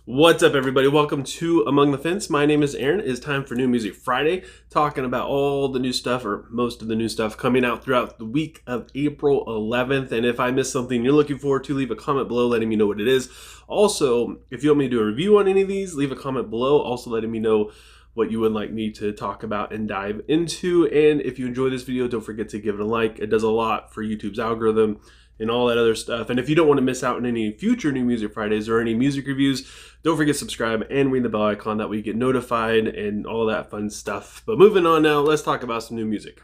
What's up, everybody? Welcome to Among the Fence. My name is Aaron. It is time for New Music Friday, talking about all the new stuff, or most of the new stuff, coming out throughout the week of April 11th. And if I missed something you're looking forward to, leave a comment below letting me know what it is. Also, if you want me to do a review on any of these, leave a comment below, also letting me know what you would like me to talk about and dive into. And if you enjoy this video, don't forget to give it a like. It does a lot for YouTube's algorithm and all that other stuff. And if you don't want to miss out on any future New Music Fridays or any music reviews, don't forget to subscribe and ring the bell icon. That way you get notified and all that fun stuff. But moving on now, let's talk about some new music.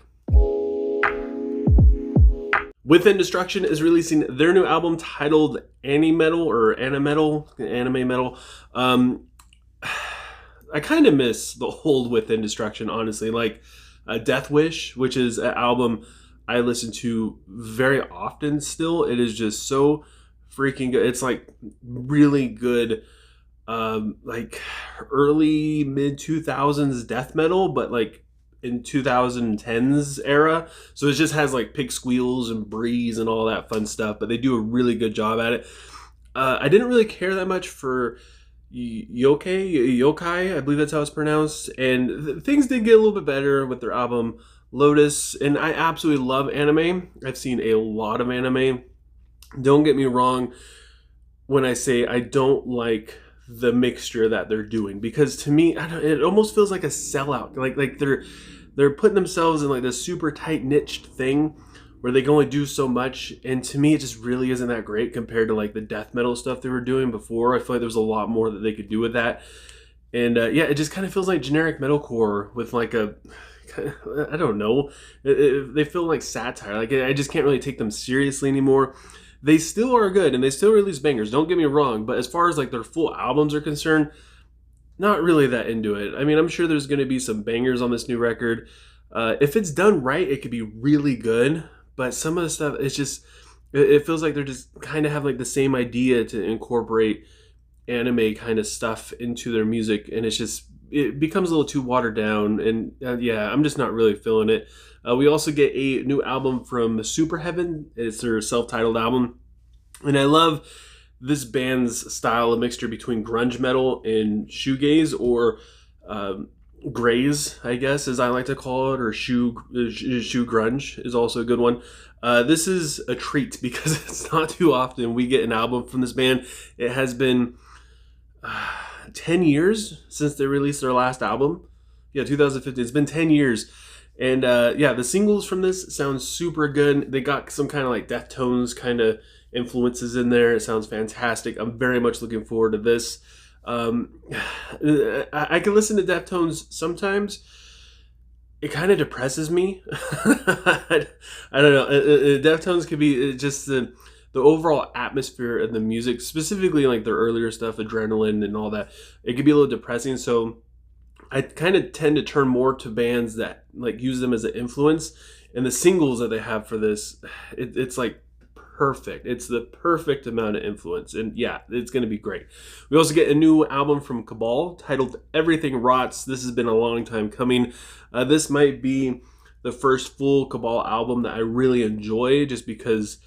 Within Destruction is releasing their new album titled Animetal or Anime Metal. I kind of miss the old Within Destruction, honestly. Like Death Wish, which is an album I listen to very often still. It is just so freaking good. It's like really good, like early mid 2000s death metal, but like in 2010s era. So it just has like pig squeals and breeze and all that fun stuff, but they do a really good job at it. I didn't really care that much for Yokai, I believe that's how it's pronounced. And things did get a little bit better with their album Lotus, and I absolutely love anime. I've seen a lot of anime. Don't get me wrong when I say I don't like the mixture that they're doing, because to me, it almost feels like a sellout. Like they're putting themselves in like this super tight niched thing where they can only do so much, and to me, it just really isn't that great compared to like the death metal stuff they were doing before. I feel like there was a lot more that they could do with that, and yeah, it just kind of feels like generic metalcore with like a, I don't know. They feel like satire. Like I just can't really take them seriously anymore. They still are good and they still release bangers. Don't get me wrong, but as far as like their full albums are concerned, not really that into it. I mean, I'm sure there's going to be some bangers on this new record. If it's done right, it could be really good. But some of the stuff, it's just, it feels like they're just kind of have like the same idea to incorporate anime kind of stuff into their music, and it becomes a little too watered down, and yeah, I'm just not really feeling it. We also get a new album from Superheaven. It's their self-titled album, and I love this band's style, a mixture between grunge metal and shoegaze, or graze, I guess, as I like to call it, or shoe grunge is also a good one. This is a treat because it's not too often we get an album from this band. It has been 10 years since they released their last album. Yeah, 2015. It's been 10 years. And yeah, the singles from this sound super good. They got some kind of like Deftones kind of influences in there. It sounds fantastic. I'm very much looking forward to this. I can listen to Deftones sometimes. It kind of depresses me. I don't know. Deftones could be just the overall atmosphere of the music, specifically like their earlier stuff, Adrenaline and all that. It could be a little depressing. So I kind of tend to turn more to bands that like use them as an influence. And the singles that they have for this, it's like perfect. It's the perfect amount of influence, and yeah, it's going to be great. We also get a new album from Cabal titled Everything Rots. This has been a long time coming. This might be the first full Cabal album that I really enjoy, just because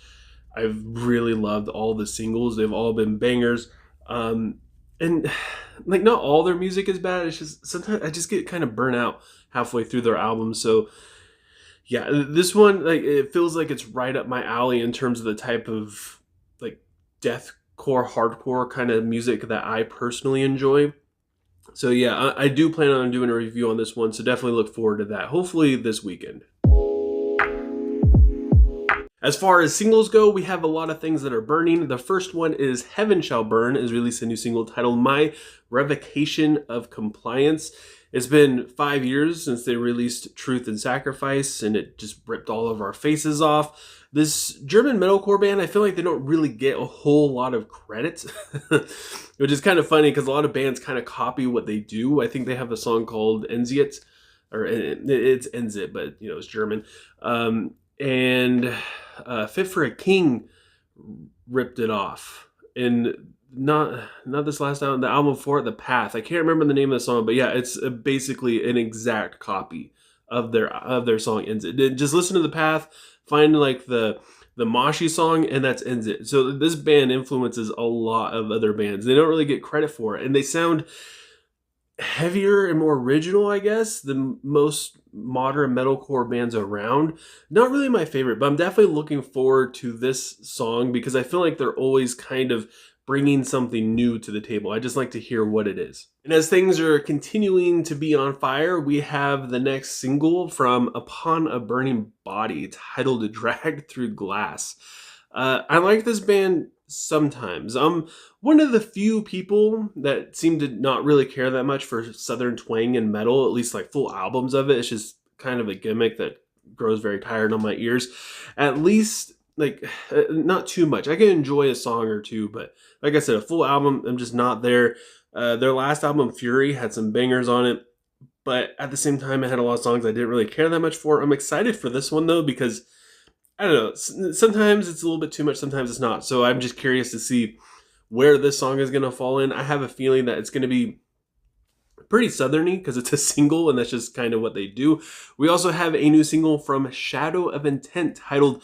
I've really loved all the singles. They've all been bangers, and like not all their music is bad. It's just sometimes I just get kind of burnt out halfway through their albums. So yeah, this one, like, it feels like it's right up my alley in terms of the type of like deathcore, hardcore kind of music that I personally enjoy. So yeah, I do plan on doing a review on this one, so definitely look forward to that. Hopefully this weekend. As far as singles go, we have a lot of things that are burning. The first one is Heaven Shall Burn, is released a new single titled My Revocation of Compliance. It's been 5 years since they released Truth and Sacrifice, and it just ripped all of our faces off. This German metalcore band, I feel like they don't really get a whole lot of credit, which is kind of funny because a lot of bands kind of copy what they do. I think they have a song called Enziet, or it's Enzit, but you know, it's German. And Fit for a King ripped it off. And not this last album, the album before it, The Path. I can't remember the name of the song, but yeah, it's basically an exact copy of their song Ends It. Just listen to The Path, find like the the Moshi song, and that ends it. So this band influences a lot of other bands. They don't really get credit for it, and they sound heavier and more original, I guess, than most modern metalcore bands around. Not really my favorite, but I'm definitely looking forward to this song because I feel like they're always kind of bringing something new to the table. I just like to hear what it is. And as things are continuing to be on fire, we have the next single from Upon a Burning Body titled Dragged Through Glass. I like this band sometimes. I'm one of the few people that seem to not really care that much for Southern twang and metal, at least like full albums of it. It's just kind of a gimmick that grows very tired on my ears. At least, like, not too much. I can enjoy a song or two, but like I said, a full album, I'm just not there. Their last album, Fury, had some bangers on it, but at the same time, it had a lot of songs I didn't really care that much for. I'm excited for this one, though, because I don't know. Sometimes it's a little bit too much, sometimes it's not. So I'm just curious to see where this song is going to fall in. I have a feeling that it's going to be pretty southerny because it's a single and that's just kind of what they do. We also have a new single from Shadow of Intent titled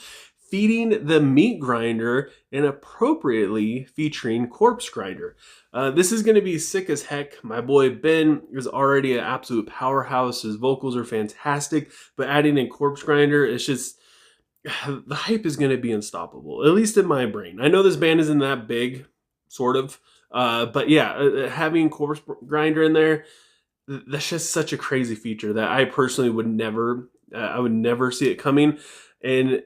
Feeding the Meat Grinder and appropriately featuring Corpse Grinder. This is going to be sick as heck. My boy Ben is already an absolute powerhouse. His vocals are fantastic, but adding in Corpse Grinder, it's just the hype is going to be unstoppable, at least in my brain. I know this band isn't that big, sort of, but yeah, having Corpse Grinder in there, that's just such a crazy feature that I personally would never, I would never see it coming. And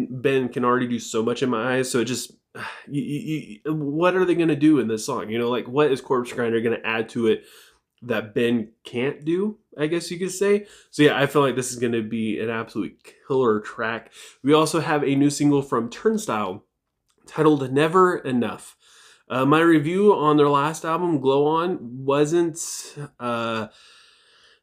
Ben can already do so much in my eyes. So it just, what are they going to do in this song? You know, like what is Corpse Grinder going to add to it that Ben can't do, I guess you could say. So yeah, I feel like this is going to be an absolute killer track. We also have a new single from Turnstile titled Never Enough. My review on their last album, Glow On,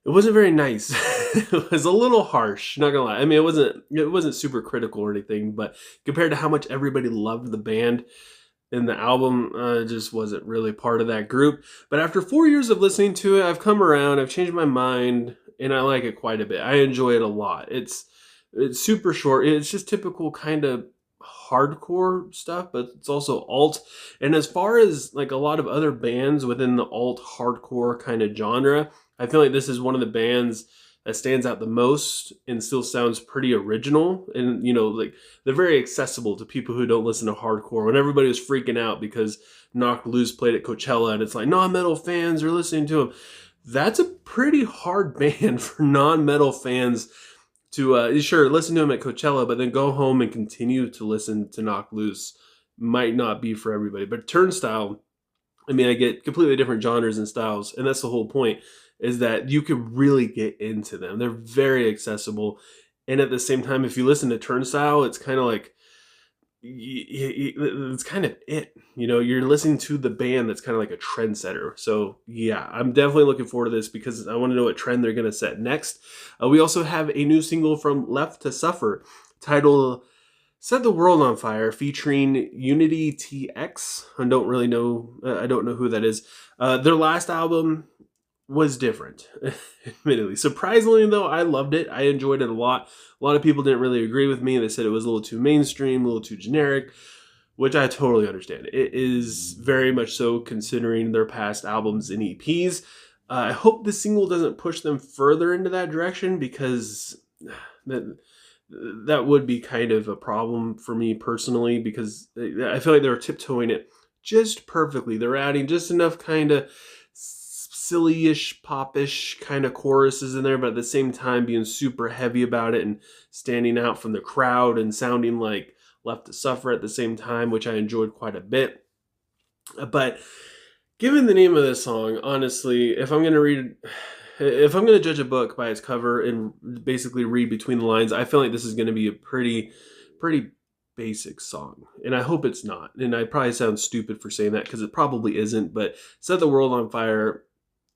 it wasn't very nice. It was a little harsh, not gonna lie. I mean, it wasn't super critical or anything, but compared to how much everybody loved the band, and the album just wasn't really part of that group. But after 4 years of listening to it, I've come around, I've changed my mind, and I like it quite a bit. I enjoy it a lot. It's super short. It's just typical kind of hardcore stuff, but it's also alt. And as far as like a lot of other bands within the alt hardcore kind of genre, I feel like this is one of the bands that stands out the most and still sounds pretty original. And, you know, like they're very accessible to people who don't listen to hardcore. When everybody was freaking out because Knocked Loose played at Coachella and it's like non-metal fans are listening to them. That's a pretty hard band for non-metal fans to, sure, listen to them at Coachella, but then go home and continue to listen to Knocked Loose. Might not be for everybody. But Turnstile, I mean, I get completely different genres and styles, and that's the whole point, is that you could really get into them. They're very accessible. And at the same time, if you listen to Turnstile, it's kind of like, it's kind of it. You know, you're listening to the band that's kind of like a trendsetter. So yeah, I'm definitely looking forward to this because I want to know what trend they're going to set next. We also have a new single from Left to Suffer titled Set the World on Fire featuring Unity TX. I don't really know. I don't know who that is. Their last album was different, admittedly. Surprisingly, though, I loved it. I enjoyed it a lot. A lot of people didn't really agree with me. They said it was a little too mainstream, a little too generic, which I totally understand. It is very much so considering their past albums and EPs. I hope the single doesn't push them further into that direction because that would be kind of a problem for me personally because I feel like they're tiptoeing it just perfectly. They're adding just enough kind of silly-ish, pop-ish kind of choruses in there, but at the same time being super heavy about it and standing out from the crowd and sounding like Left to Suffer at the same time, which I enjoyed quite a bit. But given the name of this song, honestly, if I'm going to judge a book by its cover and basically read between the lines, I feel like this is going to be a pretty basic song. And I hope it's not. And I probably sound stupid for saying that because it probably isn't, but Set the World on Fire,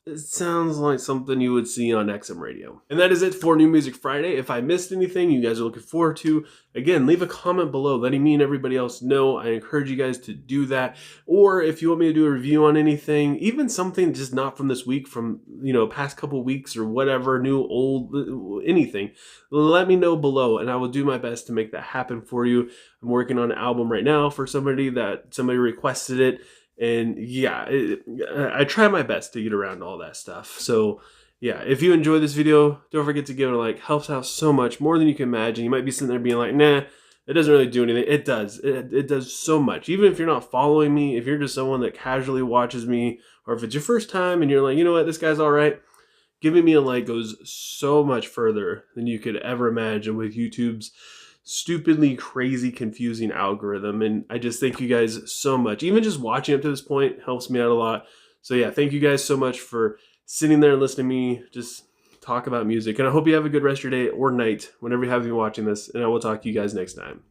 It sounds like something you would see on XM Radio. And that is it for New Music Friday. If I missed anything you guys are looking forward to, again, leave a comment below letting me and everybody else know. I encourage you guys to do that. Or if you want me to do a review on anything, even something just not from this week, from, past couple weeks or whatever, new, old, anything, let me know below and I will do my best to make that happen for you. I'm working on an album right now for somebody requested it. And yeah, I try my best to get around all that stuff. So yeah, if you enjoy this video, don't forget to give it a like. Helps out so much, more than you can imagine. You might be sitting there being like, nah, it doesn't really do anything. It does. It does so much. Even if you're not following me, if you're just someone that casually watches me, or if it's your first time and you're like, you know what, this guy's all right, giving me a like goes so much further than you could ever imagine with YouTube's stupidly crazy confusing algorithm. And I just thank you guys so much. Even just watching up to this point helps me out a lot. So yeah, thank you guys so much for sitting there and listening to me just talk about music. And I hope you have a good rest of your day or night whenever you have been watching this. And I will talk to you guys next time.